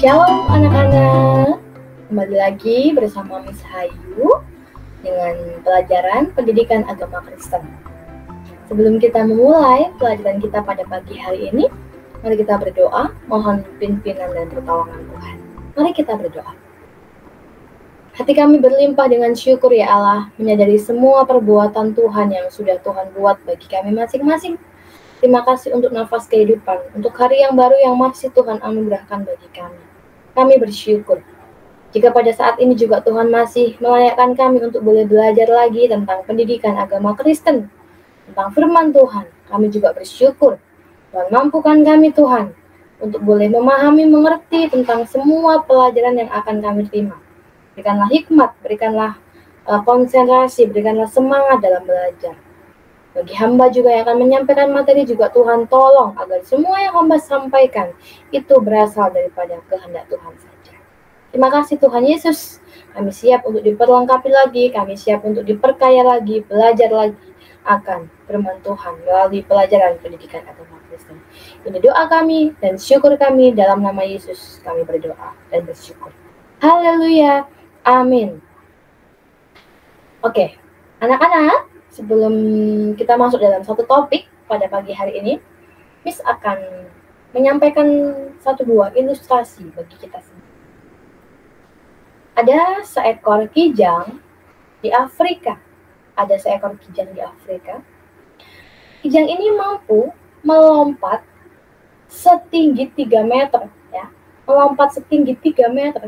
Shalom anak-anak, kembali lagi bersama Miss Hayu dengan pelajaran pendidikan agama Kristen. Sebelum kita memulai pelajaran kita pada pagi hari ini, mari kita berdoa, mohon pimpinan dan pertolongan Tuhan. Mari kita berdoa. Hati kami berlimpah dengan syukur ya Allah, menyadari semua perbuatan Tuhan yang sudah Tuhan buat bagi kami masing-masing. Terima kasih untuk nafas kehidupan, untuk hari yang baru yang masih Tuhan anugerahkan bagi kami. Kami bersyukur. Jika pada saat ini juga Tuhan masih melayakkan kami untuk boleh belajar lagi tentang pendidikan agama Kristen, tentang firman Tuhan, kami juga bersyukur. Tuhan mampukan kami Tuhan untuk boleh memahami, mengerti tentang semua pelajaran yang akan kami terima. Berikanlah hikmat, berikanlah konsentrasi, berikanlah semangat dalam belajar. Bagi hamba juga yang akan menyampaikan materi juga Tuhan tolong agar semua yang hamba sampaikan itu berasal daripada kehendak Tuhan saja. Terima kasih Tuhan Yesus. Kami siap untuk diperlengkapi lagi, kami siap untuk diperkaya lagi, belajar lagi akan firman Tuhan melalui pelajaran pendidikan agama Kristen. Ini doa kami dan syukur kami dalam nama Yesus. Kami berdoa dan bersyukur. Haleluya. Amin. Oke, anak-anak, sebelum kita masuk dalam satu topik pada pagi hari ini, Miss akan menyampaikan satu buah ilustrasi bagi kita semua. Ada seekor kijang di Afrika. Ada seekor kijang di Afrika. Kijang ini mampu melompat setinggi 3 meter, ya. Melompat setinggi 3 meter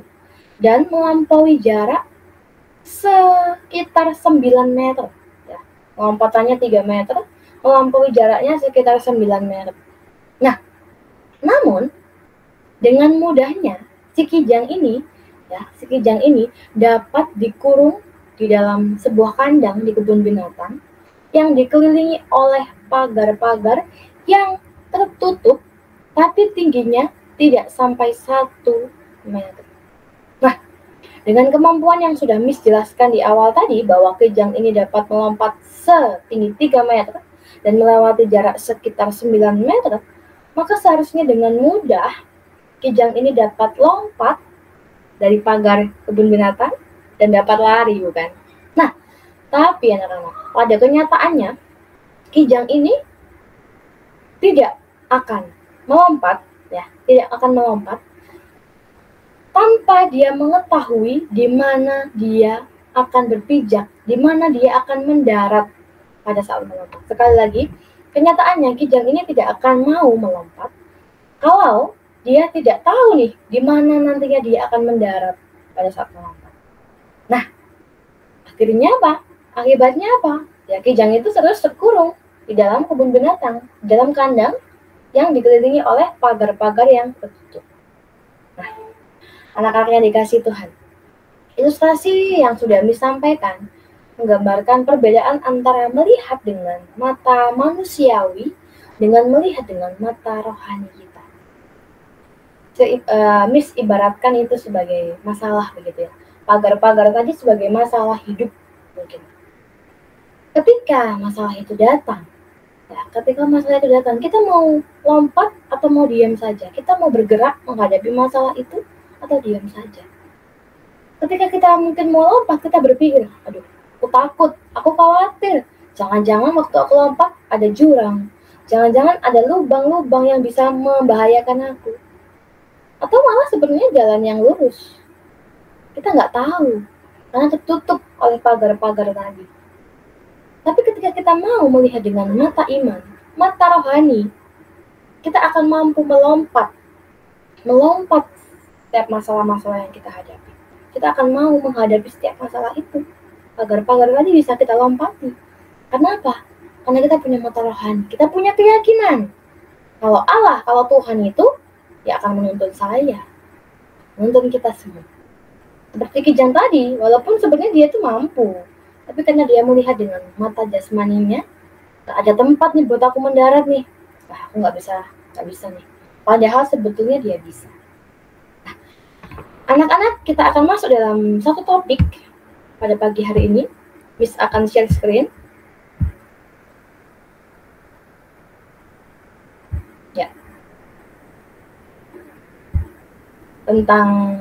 dan melampaui jarak sekitar 9 meter. Lompatannya 3 meter, melampaui jaraknya sekitar 9 meter. Nah, namun dengan mudahnya si kijang ini dapat dikurung di dalam sebuah kandang di kebun binatang yang dikelilingi oleh pagar-pagar yang tertutup tapi tingginya tidak sampai 1 meter. Nah, dengan kemampuan yang sudah Miss jelaskan di awal tadi bahwa kijang ini dapat melompat setinggi 3 meter dan melewati jarak sekitar 9 meter, maka seharusnya dengan mudah kijang ini dapat lompat dari pagar kebun binatang dan dapat lari, bukan? Nah, tapi anak-anak, pada kenyataannya kijang ini tidak akan melompat, tanpa dia mengetahui di mana dia akan berpijak, di mana dia akan mendarat pada saat melompat. Sekali lagi, kenyataannya kijang ini tidak akan mau melompat kalau dia tidak tahu nih di mana nantinya dia akan mendarat pada saat melompat. Nah, akhirnya apa? Akibatnya apa? Ya, kijang itu terus terkurung di dalam kebun binatang, di dalam kandang yang dikelilingi oleh pagar-pagar yang tertutup. Nah, anak-anak yang dikasih Tuhan, ilustrasi yang sudah disampaikan menggambarkan perbedaan antara melihat dengan mata manusiawi dengan melihat dengan mata rohani kita. Miss ibaratkan itu sebagai masalah begitu ya. Pagar-pagar tadi sebagai masalah hidup mungkin. Ketika masalah itu datang, kita mau lompat atau mau diam saja? Kita mau bergerak menghadapi masalah itu atau diam saja? Ketika kita mungkin mau lompat, kita berpikir, aduh, aku takut, aku khawatir. Jangan-jangan waktu aku lompat ada jurang. Jangan-jangan ada lubang-lubang yang bisa membahayakan aku. Atau malah sebenarnya jalan yang lurus. Kita nggak tahu, karena tertutup oleh pagar-pagar tadi. Tapi ketika kita mau melihat dengan mata iman, mata rohani, kita akan mampu melompat setiap masalah-masalah yang kita hadapi. Kita akan mau menghadapi setiap masalah itu. Pagar-pagar tadi bisa kita lompati. Kenapa? Karena kita punya mata rohani. Kita punya keyakinan. Kalau Allah, kalau Tuhan itu, dia akan menuntun saya. Menuntun kita semua. Seperti kijang tadi, walaupun sebenarnya dia itu mampu. Tapi karena dia melihat dengan mata jasmaninya, gak ada tempat nih buat aku mendarat nih. Aku gak bisa nih. Padahal sebetulnya dia bisa. Nah, anak-anak, kita akan masuk dalam satu topik pada pagi hari ini. Miss akan share screen. Ya. tentang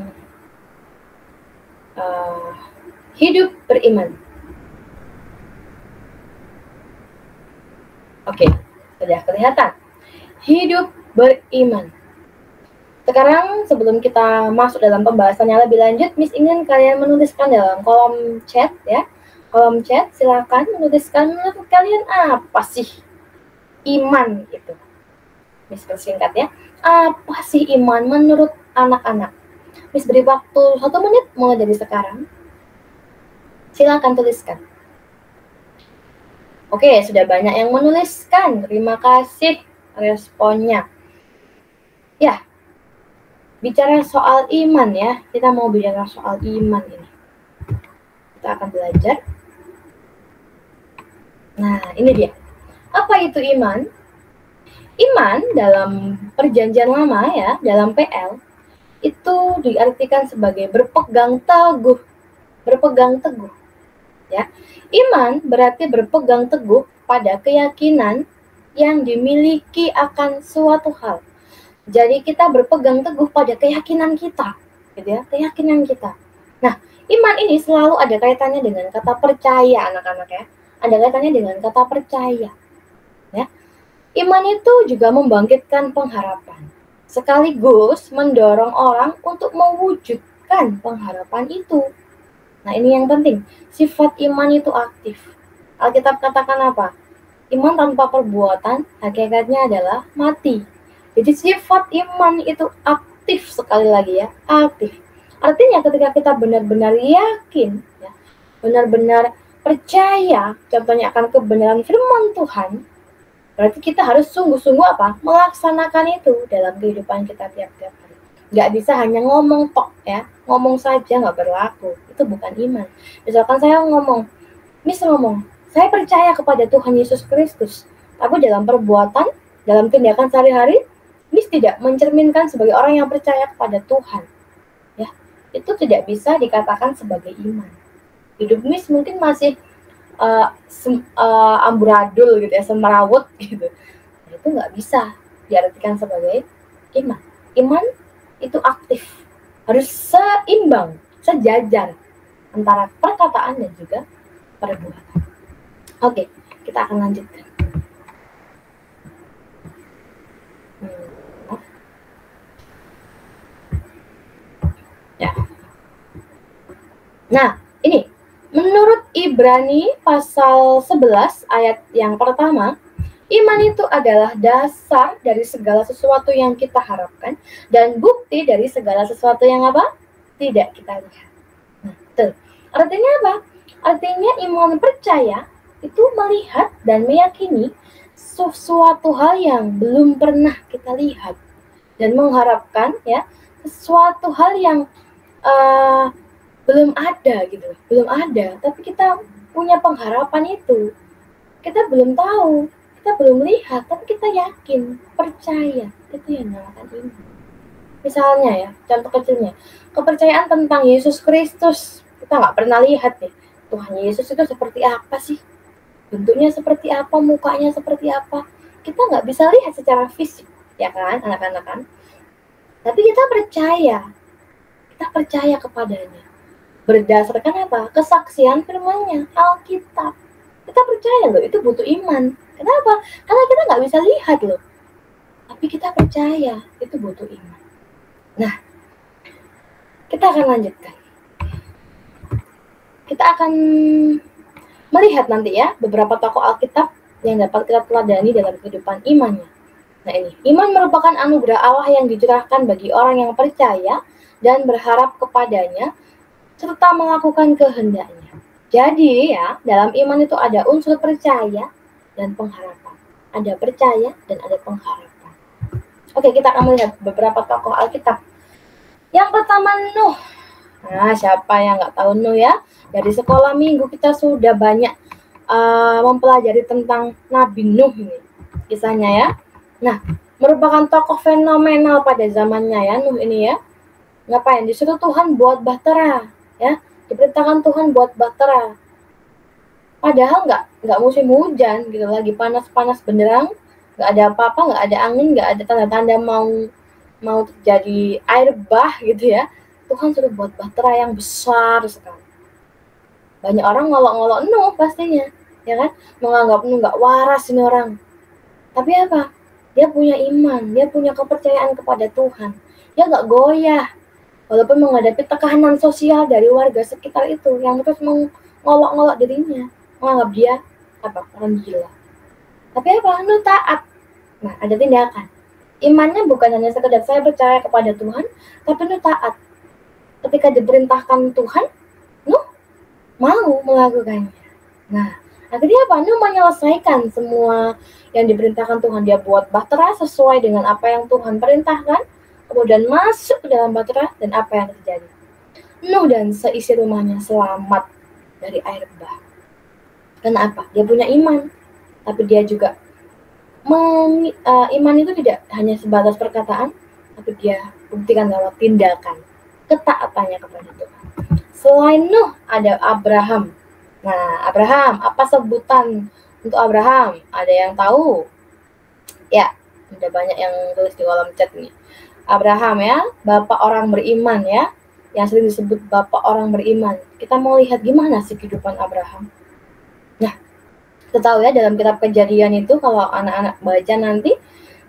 hidup beriman. Oke, sudah kelihatan. Hidup beriman. Sekarang sebelum kita masuk dalam pembahasannya lebih lanjut, Miss ingin kalian menuliskan dalam kolom chat ya. Kolom chat silakan menuliskan menurut kalian apa sih iman itu. Miss persingkat ya. Apa sih iman menurut anak-anak? Miss beri waktu 1 menit mulai dari sekarang. Silakan tuliskan. Oke, sudah banyak yang menuliskan. Terima kasih responnya. Ya, bicara soal iman ya. Kita mau bicara soal iman ini. Kita akan belajar. Nah, ini dia. Apa itu iman? Iman dalam perjanjian lama ya, dalam PL, itu diartikan sebagai berpegang teguh. Berpegang teguh. Ya. Iman berarti berpegang teguh pada keyakinan yang dimiliki akan suatu hal. Jadi kita berpegang teguh pada keyakinan kita, gitu ya, keyakinan kita. Nah, iman ini selalu ada kaitannya dengan kata percaya, anak-anak ya. Ada kaitannya dengan kata percaya. Ya. Iman itu juga membangkitkan pengharapan, sekaligus mendorong orang untuk mewujudkan pengharapan itu. Nah, ini yang penting. Sifat iman itu aktif. Alkitab katakan apa? Iman tanpa perbuatan, hakikatnya adalah mati. Jadi sifat iman itu aktif sekali lagi ya, aktif. Artinya ketika kita benar-benar yakin, ya, benar-benar percaya, contohnya akan kebenaran firman Tuhan, berarti kita harus sungguh-sungguh apa? Melaksanakan itu dalam kehidupan kita tiap-tiap hari. Nggak bisa hanya ngomong tok ya, ngomong saja nggak berlaku, itu bukan iman. Misalkan saya ngomong, Miss ngomong, saya percaya kepada Tuhan Yesus Kristus, tapi dalam perbuatan, dalam tindakan sehari-hari, Miss tidak mencerminkan sebagai orang yang percaya kepada Tuhan. Ya, itu tidak bisa dikatakan sebagai iman. Hidup Miss mungkin masih amburadul gitu ya, semerawut gitu. Nah, itu nggak bisa diartikan sebagai iman. Iman itu aktif, harus seimbang, sejajar antara perkataan dan juga perbuatan. Oke, kita akan lanjutkan. Ya. Nah, ini menurut Ibrani pasal 11 ayat yang pertama, iman itu adalah dasar dari segala sesuatu yang kita harapkan dan bukti dari segala sesuatu yang apa? Tidak kita lihat. Nah, betul. Artinya apa? Artinya iman percaya itu melihat dan meyakini sesuatu hal yang belum pernah kita lihat dan mengharapkan ya sesuatu hal yang belum ada gitu, belum ada, tapi kita punya pengharapan itu. Kita belum tahu, kita belum lihat, tapi kita yakin, percaya, itu yang dinamakan iman. Misalnya ya, contoh kecilnya, kepercayaan tentang Yesus Kristus, kita nggak pernah lihat nih, Tuhan Yesus itu seperti apa sih? Bentuknya seperti apa, mukanya seperti apa? Kita nggak bisa lihat secara fisik, ya kan, anak-anak kan? Tapi kita percaya kepadanya. Berdasarkan apa? Kesaksian firman-Nya, Alkitab. Kita percaya loh, itu butuh iman. Kenapa? Karena kita nggak bisa lihat loh. Tapi kita percaya, itu butuh iman. Nah, kita akan lanjutkan. Kita akan melihat nanti ya, beberapa tokoh Alkitab yang dapat kita teladani dalam kehidupan imannya. Nah ini, iman merupakan anugerah Allah yang dicurahkan bagi orang yang percaya dan berharap kepadanya, serta melakukan kehendaknya. Jadi ya, dalam iman itu ada unsur percaya dan pengharapan. Ada percaya dan ada pengharapan. Oke, kita akan melihat beberapa tokoh Alkitab. Yang pertama Nuh. Nah, siapa yang nggak tahu Nuh ya? Dari sekolah minggu kita sudah banyak mempelajari tentang Nabi Nuh ini. Kisahnya ya. Nah, merupakan tokoh fenomenal pada zamannya ya, Nuh ini ya. Ngapain? Disuruh Tuhan buat bahtera. Ya, diperintahkan Tuhan buat bahtera. Padahal nggak musim hujan gitu, lagi panas-panas benderang, nggak ada apa-apa, nggak ada angin, nggak ada tanda-tanda mau mau terjadi air bah gitu ya, Tuhan suruh buat bahtera yang besar sekali. Banyak orang ngolok-ngolok Nuh pastinya, ya kan? Menganggap Nuh nggak waras ini orang. Tapi apa? Dia punya iman, dia punya kepercayaan kepada Tuhan. Dia nggak goyah, walaupun menghadapi tekanan sosial dari warga sekitar itu yang terus mengolok-ngolok dirinya, menganggap dia orang gila. Tapi apa? Nuh taat. Nah, ada tindakan. Imannya bukan hanya sekedar saya percaya kepada Tuhan, tapi Nuh taat. Ketika diperintahkan Tuhan, Nuh mau melakukannya. Nah, akhirnya apa? Nuh menyelesaikan semua yang diperintahkan Tuhan. Dia buat bahtera sesuai dengan apa yang Tuhan perintahkan, kemudian masuk ke dalam bahtera, dan apa yang terjadi? Nuh dan seisi rumahnya selamat dari air bah. Kenapa? Dia punya iman, tapi dia juga iman itu tidak hanya sebatas perkataan, tapi dia buktikan lewat tindakan, ketaatannya kepada Tuhan. Selain Nuh ada Abraham. Nah, Abraham, apa sebutan untuk Abraham? Ada yang tahu? Ya, ada banyak yang tulis di kolom chat nih. Abraham ya, bapak orang beriman ya, yang sering disebut bapak orang beriman. Kita mau lihat gimana sih kehidupan Abraham. Nah, kita tahu ya dalam kitab Kejadian itu, kalau anak-anak baca nanti,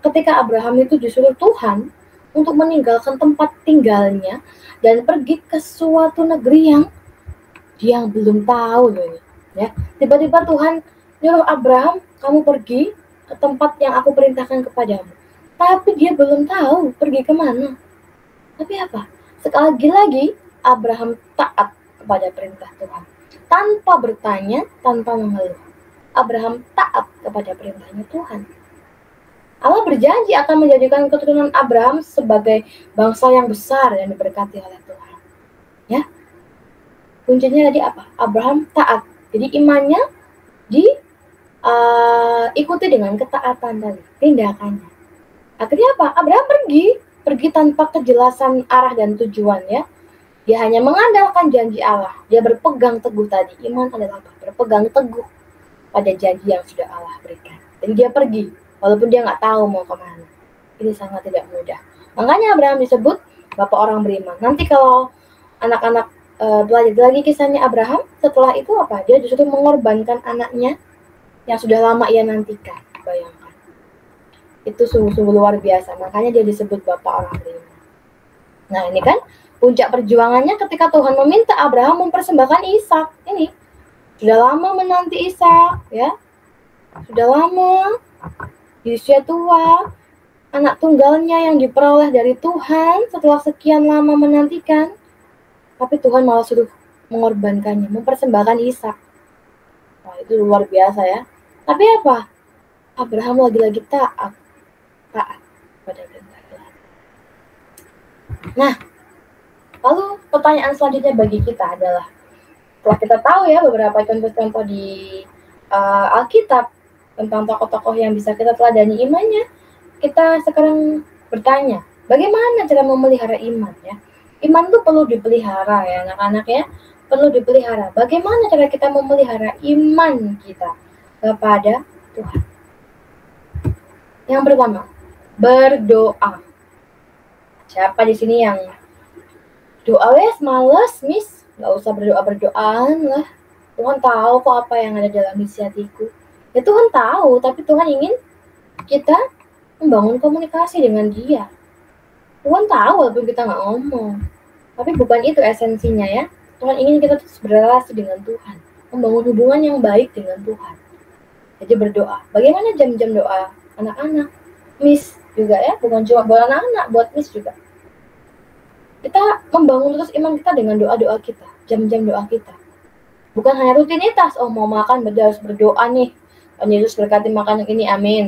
ketika Abraham itu disuruh Tuhan untuk meninggalkan tempat tinggalnya dan pergi ke suatu negeri yang dia belum tahu loh, ya. Tiba-tiba Tuhan nyuruh Abraham, kamu pergi ke tempat yang aku perintahkan kepadamu. Tapi dia belum tahu pergi kemana. Tapi apa? Sekali lagi Abraham taat kepada perintah Tuhan, tanpa bertanya, tanpa mengeluh. Abraham taat kepada perintahnya Tuhan. Allah berjanji akan menjadikan keturunan Abraham sebagai bangsa yang besar dan diberkati oleh Tuhan. Ya, kuncinya tadi apa? Abraham taat. Jadi imannya diikuti dengan ketaatan tadi, tindakannya. Akhirnya apa? Abraham pergi tanpa kejelasan arah dan tujuan ya. Dia hanya mengandalkan janji Allah. Dia berpegang teguh tadi. Iman adalah apa? Berpegang teguh pada janji yang sudah Allah berikan. Dan dia pergi, walaupun dia nggak tahu mau kemana. Ini sangat tidak mudah. Makanya Abraham disebut bapak orang beriman. Nanti kalau anak-anak belajar lagi kisahnya Abraham, setelah itu apa? Dia disuruh mengorbankan anaknya yang sudah lama ia nantikan. Bayangkan. Itu sungguh-sungguh luar biasa. Makanya dia disebut bapak orang beriman. Nah, ini kan puncak perjuangannya ketika Tuhan meminta Abraham mempersembahkan Ishak. Ini sudah lama menanti Ishak, ya. Sudah lama, di usia tua, anak tunggalnya yang diperoleh dari Tuhan setelah sekian lama menantikan. Tapi Tuhan malah suruh mengorbankannya, mempersembahkan Ishak. Wah, itu luar biasa ya. Tapi apa? Abraham lagi-lagi taat pada perintah Tuhan. Nah, lalu pertanyaan selanjutnya bagi kita adalah, setelah kita tahu ya beberapa contoh-contoh di Alkitab tentang tokoh-tokoh yang bisa kita teladani imannya, kita sekarang bertanya, bagaimana cara memelihara iman ya? Iman itu perlu dipelihara ya anak-anak ya, perlu dipelihara. Bagaimana cara kita memelihara iman kita kepada Tuhan? Yang pertama, berdoa. Siapa di sini yang doa wes males, Miss? Nggak usah berdoa-berdoaan lah. Tuhan tahu kok apa yang ada dalam isi hatiku. Ya Tuhan tahu, tapi Tuhan ingin kita membangun komunikasi dengan Dia. Tuhan tahu walaupun kita nggak ngomong. Tapi bukan itu esensinya ya. Tuhan ingin kita terus berrelasi dengan Tuhan, membangun hubungan yang baik dengan Tuhan. Jadi berdoa. Bagaimana jam-jam doa anak-anak? Miss juga ya, bukan cuma buat anak-anak, buat Miss juga. Kita membangun terus iman kita dengan doa-doa kita, jam-jam doa kita. Bukan hanya rutinitas, oh mau makan berarti harus berdoa nih. Tuhan Yesus berkati makan yang ini, amin.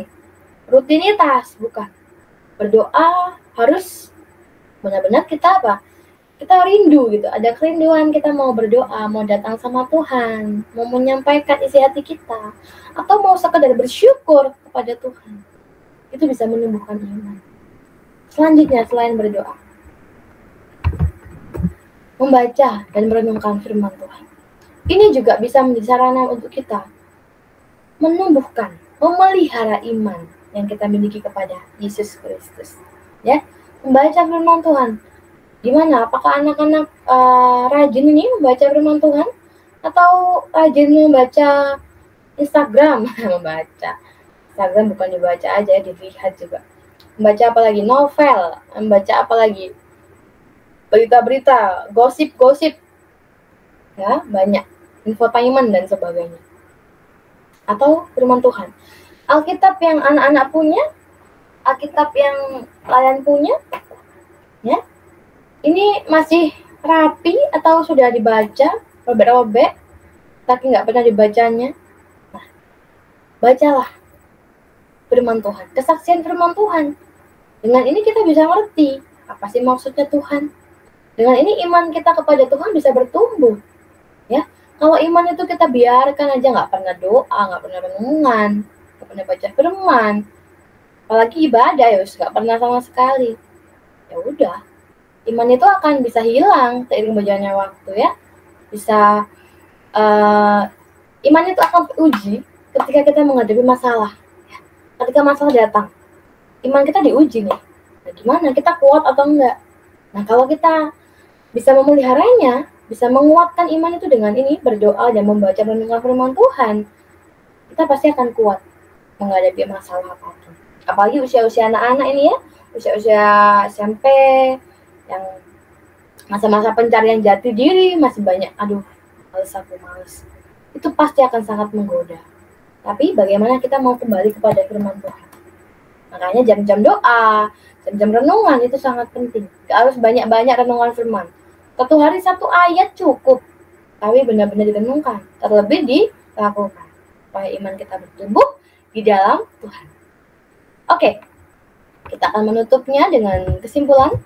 Rutinitas, bukan. Berdoa harus benar-benar kita apa? Kita rindu gitu, ada kerinduan kita mau berdoa, mau datang sama Tuhan, mau menyampaikan isi hati kita, atau mau sekedar bersyukur kepada Tuhan. Itu bisa menumbuhkan iman. Selanjutnya, selain berdoa, membaca dan merenungkan firman Tuhan. Ini juga bisa menjadi sarana untuk kita menumbuhkan, memelihara iman yang kita miliki kepada Yesus Kristus. Ya, membaca firman Tuhan. Gimana? Apakah anak-anak rajin ini membaca firman Tuhan? Atau rajin membaca Instagram? Membaca Instagram bukan dibaca aja, dilihat juga. Membaca apa lagi? Novel. Membaca apa lagi? Berita-berita, gosip-gosip. Ya, banyak. Infotainment dan sebagainya. Atau firman Tuhan. Alkitab yang anak-anak punya, Alkitab yang kalian punya, ya, ini masih rapi atau sudah dibaca, robek-robek, tapi nggak pernah dibacanya. Nah, bacalah firman Tuhan, kesaksian firman Tuhan. Dengan ini kita bisa ngerti apa sih maksudnya Tuhan. Dengan ini iman kita kepada Tuhan bisa bertumbuh. Ya, kalau iman itu kita biarkan aja, nggak pernah doa, nggak pernah renungan, nggak pernah baca firman, apalagi ibadah ya, nggak pernah sama sekali. Ya udah, iman itu akan bisa hilang seiring berjalannya waktu ya. Bisa iman itu akan diuji ketika kita menghadapi masalah. Ya. Ketika masalah datang, iman kita diuji nih. Nah, gimana? Kita kuat atau enggak? Nah, kalau kita bisa memeliharanya, bisa menguatkan iman itu dengan ini, berdoa dan membaca renungan firman Tuhan, kita pasti akan kuat menghadapi masalah apapun. Apalagi usia-usia anak-anak ini ya, usia-usia SMP, yang masa-masa pencarian jati diri masih banyak. Aduh, males. Itu pasti akan sangat menggoda. Tapi bagaimana kita mau kembali kepada firman Tuhan? Makanya jam-jam doa, jam-jam renungan itu sangat penting. Gak harus banyak-banyak renungan firman. Satu hari 1 ayat cukup, tapi benar-benar direnungkan, terlebih dilakukan, supaya iman kita bertumbuh di dalam Tuhan. Oke, kita akan menutupnya dengan kesimpulan.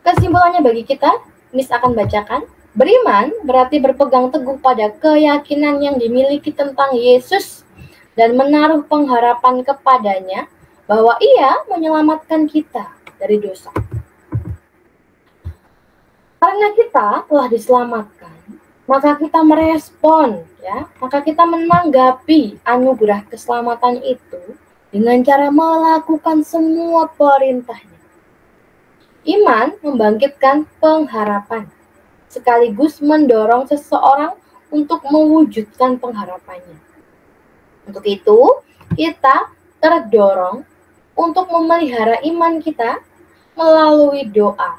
Kesimpulannya bagi kita, Miss akan bacakan. Beriman berarti berpegang teguh pada keyakinan yang dimiliki tentang Yesus dan menaruh pengharapan kepadanya bahwa Ia menyelamatkan kita dari dosa. Karena kita telah diselamatkan, maka kita merespon, ya, maka kita menanggapi anugerah keselamatan itu dengan cara melakukan semua perintahnya. Iman membangkitkan pengharapan, sekaligus mendorong seseorang untuk mewujudkan pengharapannya. Untuk itu, kita terdorong untuk memelihara iman kita melalui doa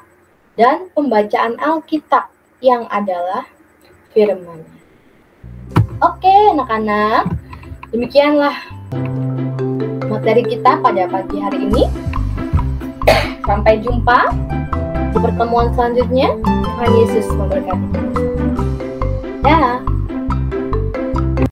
dan pembacaan Alkitab yang adalah firman. Oke, anak-anak, demikianlah materi kita pada pagi hari ini. Sampai jumpa di pertemuan selanjutnya. Tuhan Yesus memberkati.